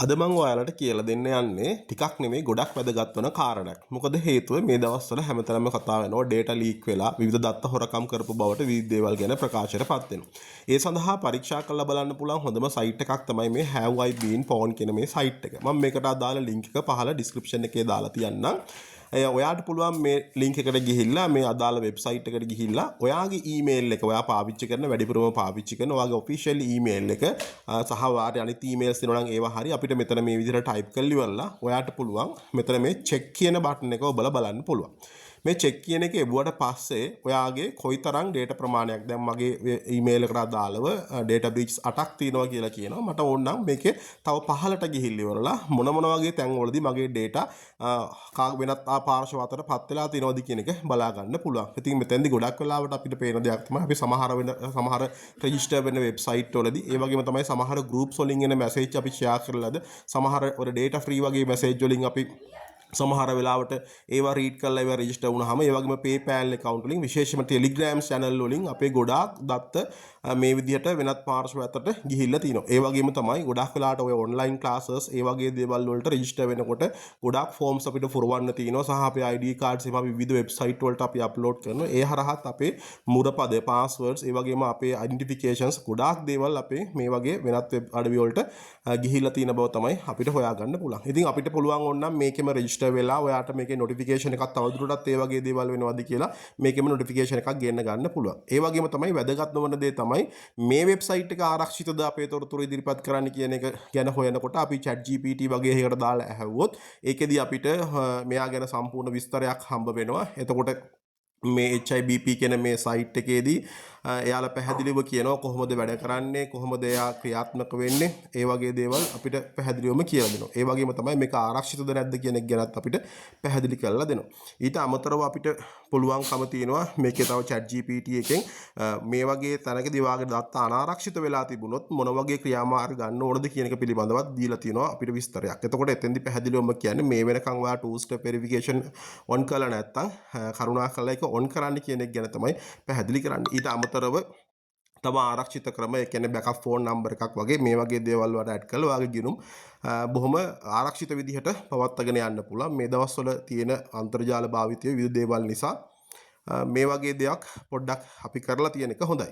අද මම ඔයාලට කියලා දෙන්න යන්නේ ටිකක් නෙමෙයි ගොඩක් වැදගත් වෙන කාරණයක්. මොකද හේතුව මේ දවස්වල හැමතැනම කතා වෙනවා ඩේටා ලීක් වෙලා විවිධ දත්ත හොරකම් කරපු බවට විවිධ දේවල් ගැන ප්‍රකාශයටපත් වෙනවා. ඒ සඳහා පරීක්ෂා කරලා බලන්න පුළුවන් හොඳම සයිට් එකක් තමයි මේ have I been pawned කියන මේ සයිට් එක. මම මේකට අදාළ ලින්ක් එක පහළ ඩිස්ක්‍රිප්ෂන් එකේ දාලා තියන්නම්. ඔයාට පුළුවන් මේ ලින්ක් එකට ගිහිල්ලා මේ අදාළ වෙබ්සයිට් එකට ගිහිල්ලා ඔයාගේ ඊමේල් එක ඔයා පාවිච්චි කරන වැඩිපුරම පාවිච්චි කරන ඔයාගේ ඔෆිෂියල් ඊමේල් එක සහ ඔයාට අනිත් ඊමේල්ස් දෙනවා නම් ඒවා හරි අපිට මෙතන මේ විදිහට ටයිප් කරලා ඉවරලා ඔයාට පුළුවන් මෙතන මේ චෙක් කියන බටන් එක ඔබලා බලන්න පුළුවන්. මේ චෙක් කියන එක එවුවට පස්සේ ඔයාගේ කොයිතරම් ඩේටා ප්‍රමාණයක් දැන් මගේ ඊමේල් එකට අදාළව ඩේටා බ්‍රීචස් 8ක් තියෙනවා කියලා කියනවා. මට ඕන නම් මේකේ තව 15ට ගිහිල්ලා ඉවරලා මොන වගේ තැන්වලදී මගේ ඩේටා වෙනත් පාර්ශව අතරපත් වෙලා තියෙනවද කියන එක බලා ගන්න පුළුවන්. ඉතින් මෙතෙන්දී ගොඩක් වෙලාවට අපිට පේන දෙයක් තමයි අපි සමහර රෙජිස්ටර් වෙන වෙබ්සයිට් වලදී ඒ වගේම තමයි සමහර ගෲප්ස් වලින් එන මැසේජ් අපි ෂෙයා කරලාද සමහර ඔය ඩේටා ෆ්‍රී වගේ මැසේජ් වලින් අපි සමහර වෙලාවට ඒවා රීඩ් කරලා ඒවා රෙජිස්ටර් වුණාම ඒ වගේම PayPal account වලින් විශේෂයෙන්ම Telegram channel වලින් අපේ ගොඩාක් දත්ත මේ විදිහට වෙනත් පාර්ශ්ව අතරට ගිහිල්ලා තිනවා. ඒ වගේම තමයි ගොඩාක් වෙලාවට ඔය online classes ඒ වගේ දේවල් වලට රෙජිස්ටර් වෙනකොට ගොඩාක් forms අපිට පුරවන්න තියෙනවා සහ අපේ ID cards ඒවා විවිධ වෙබ්සයිට් වලට අපි අප්ලෝඩ් කරනවා. ඒ හරහාත් අපේ මුරපද passwords ඒ වගේම අපේ identifications ගොඩාක් දේවල් අපේ මේ වගේ වෙනත් වෙබ් අඩවි වලට ගිහිල්ලා තියෙන බව තමයි අපිට හොයාගන්න පුළුවන්. ඉතින් අපිට පුළුවන් ඕනනම් මේකෙම රෙජිස්ටර් වෙලා ඔයාට මේකේ නොටිෆිකේෂන් එකක් තවදුරටත් ඒ වගේ දේවල් වෙනවද කියලා මේකෙම නොටිෆිකේෂන් එකක් ගෙන්න ගන්න පුළුවන්. ඒ වගේම තමයි වැදගත්ම වන දේ තමයි මේ වෙබ්සයිට් එක ආරක්ෂිතද අපේ තොරතුරු ඉදිරිපත් කරන්න කියන එක ගැන හොයනකොට අපි ChatGPT වගේ එකකට දාලා ඇහුවොත් ඒකෙදි අපිට මෙයා ගැන සම්පූර්ණ විස්තරයක් හම්බ වෙනවා. එතකොට මේ HIBP කියන මේ සයිට් එකේදී එයාලා පැහැදිලිව කියනවා කොහොමද වැඩ කරන්නේ කොහොමද එයා ක්‍රියාත්මක වෙන්නේ ඒ වගේ දේවල් අපිට පැහැදිලිවම කියලා දෙනවා. ඒ වගේම තමයි මේක ආරක්ෂිතද නැද්ද කියන එක ගැනත් අපිට පැහැදිලි කරලා දෙනවා. ඊට අමතරව අපිට පුළුවන්කම තියෙනවා මේකේ තව ChatGPT එකෙන් මේ වගේ තැනකදී වාගේ දත්ත අනාරක්ෂිත වෙලා තිබුණොත් මොන වගේ ක්‍රියාමාර්ග ගන්න ඕනද කියන එක පිළිබඳවත් දීලා තියෙනවා අපිට විස්තරයක්. එතකොට එතෙන්දී පැහැදිලිවම කියන්නේ මේ වෙනකන් ඔයා two step verification on කරලා නැත්නම් කරුණාකරලා ඒක on කරන්න කියන එක ගැන තමයි පැහැදිලි කරන්නේ. ඊට අමතරව තම ආරක්ෂිත ක්‍රම ඒ කියන්නේ බෑකප් ෆෝන් නම්බර් එකක් වගේ මේ වගේ දේවල් වලට ඇඩ් කරලා ඔයාගේ ගිණුම් බොහොම ආරක්ෂිත විදිහට පවත්වාගෙන යන්න පුළුවන්. මේ දවස්වල තියෙන අන්තර්ජාල භාවිතය විවිධ දේවල් නිසා මේ වගේ දෙයක් පොඩ්ඩක් අපි කරලා තියෙන එක හොඳයි.